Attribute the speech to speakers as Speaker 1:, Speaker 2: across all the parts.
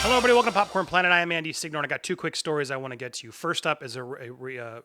Speaker 1: Hello, everybody. Welcome to Popcorn Planet. I am Andy Signor, and I got two quick stories I want to get to. First up is a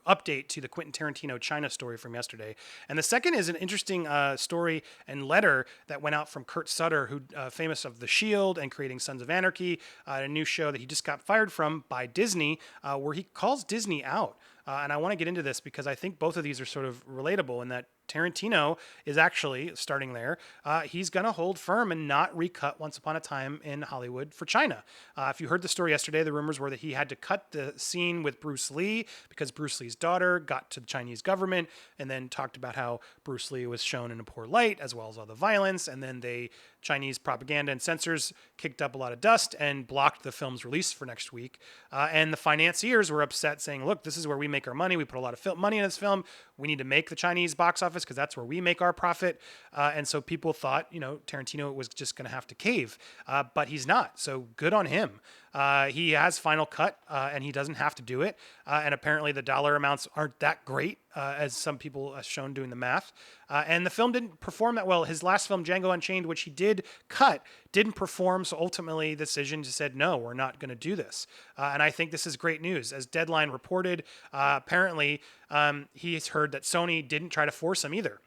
Speaker 1: update to the Quentin Tarantino China story from yesterday, and the second is an interesting story and letter that went out from Kurt Sutter, who famous of The Shield and creating Sons of Anarchy, a new show that he just got fired from by Disney, where he calls Disney out. And I want to get into this because I think both of these are sort of relatable in that Tarantino is actually starting there. He's going to hold firm and not recut Once Upon a Time in Hollywood for China. If you heard the story yesterday, the rumors were that he had to cut the scene with Bruce Lee because Bruce Lee's daughter got to the Chinese government and then talked about how Bruce Lee was shown in a poor light as well as all the violence. And then Chinese propaganda and censors kicked up a lot of dust and blocked the film's release for next week. And the financiers were upset, saying, look, this is where we make our money. We put a lot of money in this film. We need to make the Chinese box office because that's where we make our profit. And so people thought, Tarantino was just going to have to cave. But he's not. So good on him. He has final cut and he doesn't have to do it. And apparently the dollar amounts aren't that great, as some people have shown doing the math. And the film didn't perform that well. His last film, Django Unchained, which he did cut, didn't perform. So ultimately the decision just said, no, we're not going to do this. And I think this is great news. As Deadline reported, apparently he's heard that Sony didn't try to force him either.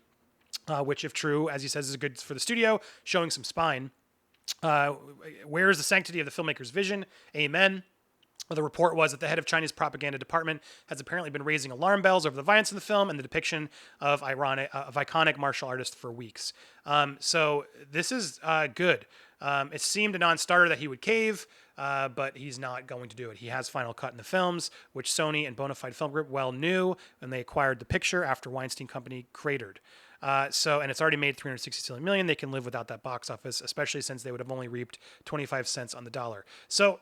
Speaker 1: Which, if true, as he says, is good for the studio, showing some spine. Where is the sanctity of the filmmaker's vision? Amen. The report was that the head of China's propaganda department has apparently been raising alarm bells over the violence in the film and the depiction of iconic martial artists for weeks. So this is good. It seemed a non-starter that he would cave, but he's not going to do it. He has final cut in the films, which Sony and Bonafide Film Group well knew when they acquired the picture after Weinstein Company cratered. And it's already made $367 million. They can live without that box office, especially since they would have only reaped 25 cents on the dollar. So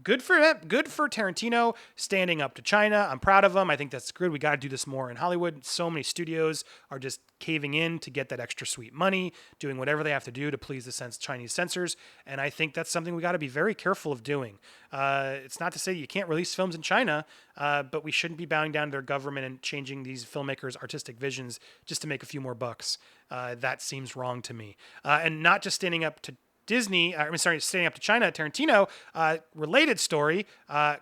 Speaker 1: good for him. Good for Tarantino standing up to China. I'm proud of him. I think that's good. We got to do this more in Hollywood. So many studios are just caving in to get that extra sweet money, doing whatever they have to do to please the Chinese censors. And I think that's something we got to be very careful of doing. It's not to say you can't release films in China, but we shouldn't be bowing down to their government and changing these filmmakers' artistic visions just to make a few more bucks. That seems wrong to me. And not just standing up to standing up to China. Tarantino, related story,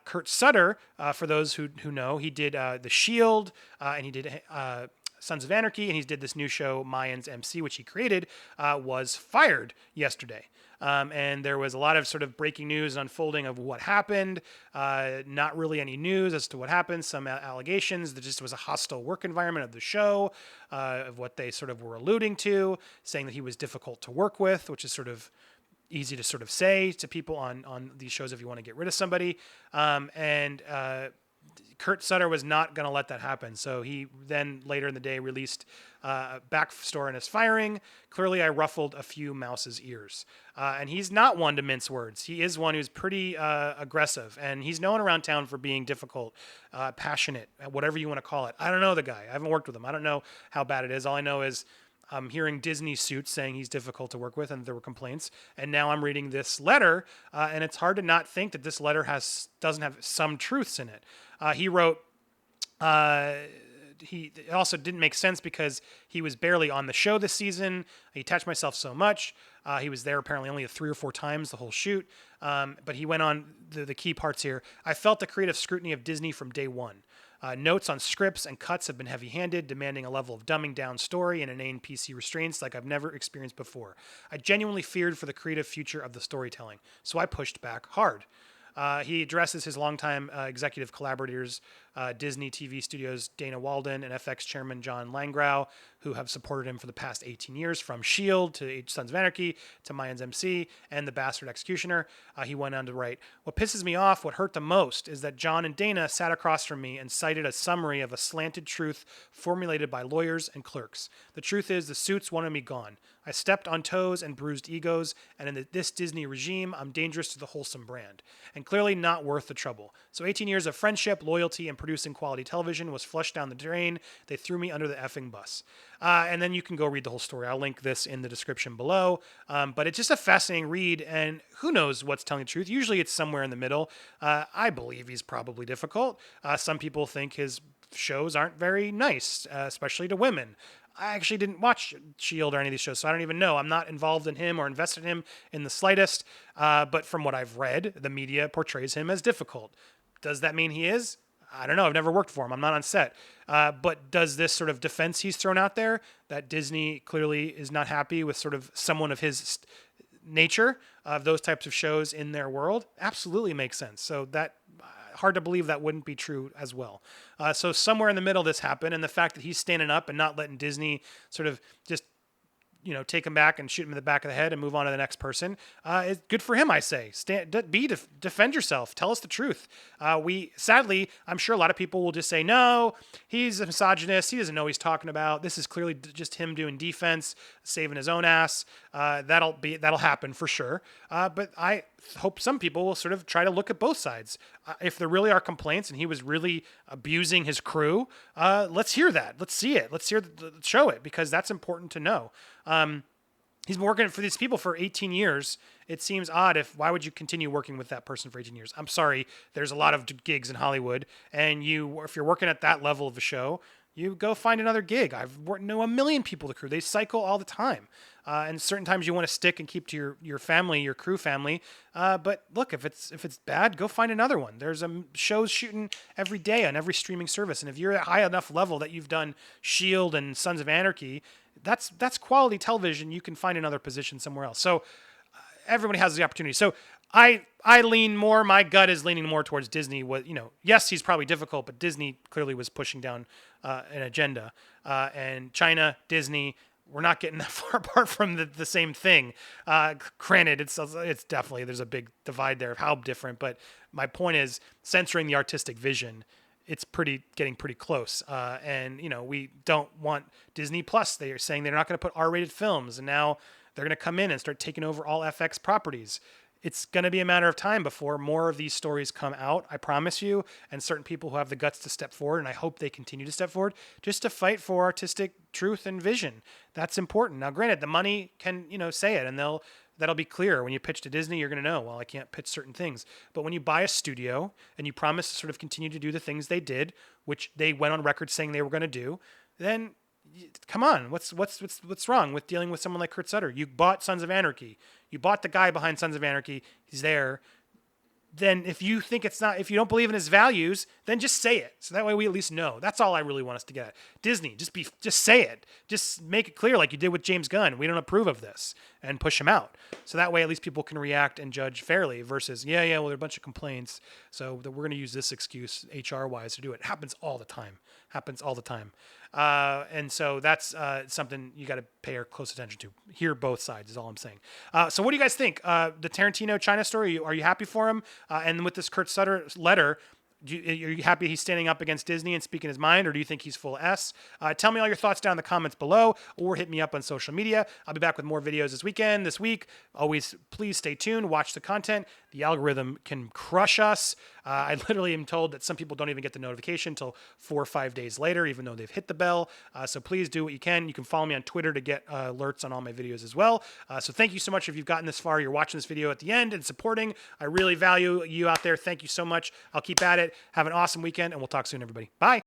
Speaker 1: Kurt Sutter, for those who know, he did The Shield, and he did Sons of Anarchy, and he did this new show, Mayans M.C., which he created, was fired yesterday. And there was a lot of sort of breaking news unfolding of what happened. Not really any news as to what happened. Some allegations. There just was a hostile work environment of the show, of what they sort of were alluding to, saying that he was difficult to work with, which is sort of easy to sort of say to people on these shows if you want to get rid of somebody. Kurt Sutter was not going to let that happen. So he then later in the day released a backstory on his firing. Clearly, I ruffled a few mouse's ears. And he's not one to mince words. He is one who's pretty aggressive. And he's known around town for being difficult, passionate, whatever you want to call it. I don't know the guy. I haven't worked with him. I don't know how bad it is. All I know is I'm hearing Disney suits saying he's difficult to work with, and there were complaints. And now I'm reading this letter, and it's hard to not think that this letter doesn't have some truths in it. He wrote, it also didn't make sense because he was barely on the show this season. He attached myself so much. He was there apparently only 3 or 4 times the whole shoot. But he went on the key parts here. I felt the creative scrutiny of Disney from day one. Notes on scripts and cuts have been heavy-handed, demanding a level of dumbing down story and inane PC restraints like I've never experienced before. I genuinely feared for the creative future of the storytelling, so I pushed back hard. He addresses his longtime executive collaborators, Disney TV Studios Dana Walden and FX chairman John Langrau, who have supported him for the past 18 years, from S.H.I.E.L.D. to Sons of Anarchy to Mayans M.C. and The Bastard Executioner. He went on to write, what pisses me off, what hurt the most, is that John and Dana sat across from me and cited a summary of a slanted truth formulated by lawyers and clerks. The truth is the suits wanted me gone. I stepped on toes and bruised egos, and in this Disney regime, I'm dangerous to the wholesome brand, and clearly not worth the trouble. So 18 years of friendship, loyalty, and producing quality television was flushed down the drain. They threw me under the effing bus. And then you can go read the whole story. I'll link this in the description below. But it's just a fascinating read, and who knows what's telling the truth. Usually it's somewhere in the middle. I believe he's probably difficult. Some people think his shows aren't very nice, especially to women. I actually didn't watch Shield or any of these shows, so I don't even know. I'm not involved in him or invested in him in the slightest. But from what I've read, the media portrays him as difficult. Does that mean he is? I don't know. I've never worked for him. I'm not on set. But does this sort of defense he's thrown out there that Disney clearly is not happy with sort of someone of his nature of those types of shows in their world absolutely makes sense. So that hard to believe that wouldn't be true as well. So somewhere in the middle this happened, and the fact that he's standing up and not letting Disney sort of just take him back and shoot him in the back of the head and move on to the next person. It's good for him, I say. Defend yourself. Tell us the truth. Sadly, I'm sure a lot of people will just say, no, he's a misogynist. He doesn't know what he's talking about. This is clearly just him doing defense, saving his own ass. That'll happen for sure. But I hope some people will sort of try to look at both sides. If there really are complaints and he was really abusing his crew, let's hear that. Let's see it. Let's show it, because that's important to know. He's been working for these people for 18 years. It seems odd why would you continue working with that person for 18 years? I'm sorry. There's a lot of gigs in Hollywood, and if you're working at that level of a show, you go find another gig. I've know a million people to crew. They cycle all the time. And certain times you want to stick and keep to your family, your crew family. But look, if it's bad, go find another one. There's shows shooting every day on every streaming service. And if you're at high enough level that you've done Shield and Sons of Anarchy, that's quality television. You can find another position somewhere else. So everybody has the opportunity. So I lean more. My gut is leaning more towards Disney. Yes, he's probably difficult, but Disney clearly was pushing down an agenda. And China, Disney, we're not getting that far apart from the same thing. Granted, it's definitely, there's a big divide there of how different. But my point is, censoring the artistic vision, it's getting pretty close. And we don't want Disney Plus. They are saying they're not going to put R-rated films, and now they're going to come in and start taking over all FX properties. It's going to be a matter of time before more of these stories come out, I promise you, and certain people who have the guts to step forward, and I hope they continue to step forward, just to fight for artistic truth and vision. That's important. Now, granted, the money can, say it, and that'll be clear. When you pitch to Disney, you're going to know, well, I can't pitch certain things. But when you buy a studio and you promise to sort of continue to do the things they did, which they went on record saying they were going to do, then come on, what's wrong with dealing with someone like Kurt Sutter? You bought Sons of Anarchy. You bought the guy behind Sons of Anarchy. He's there. Then if you don't believe in his values, then just say it. So that way we at least know. That's all I really want us to get at. Disney, just say it. Just make it clear like you did with James Gunn. We don't approve of this, and push him out. So that way at least people can react and judge fairly versus, well, there are a bunch of complaints, so we're going to use this excuse HR-wise to do it. It happens all the time. And so that's something you got to pay close attention to. Hear both sides is all I'm saying. So what do you guys think? The Tarantino China story, are you happy for him? And with this Kurt Sutter letter, are you happy he's standing up against Disney and speaking his mind, or do you think he's full S? Tell me all your thoughts down in the comments below, or hit me up on social media. I'll be back with more videos this week. Always, please stay tuned. Watch the content. The algorithm can crush us. I literally am told that some people don't even get the notification until 4 or 5 days later, even though they've hit the bell. So please do what you can. You can follow me on Twitter to get alerts on all my videos as well. So thank you so much if you've gotten this far. You're watching this video at the end and supporting. I really value you out there. Thank you so much. I'll keep at it. Have an awesome weekend, and we'll talk soon, everybody. Bye.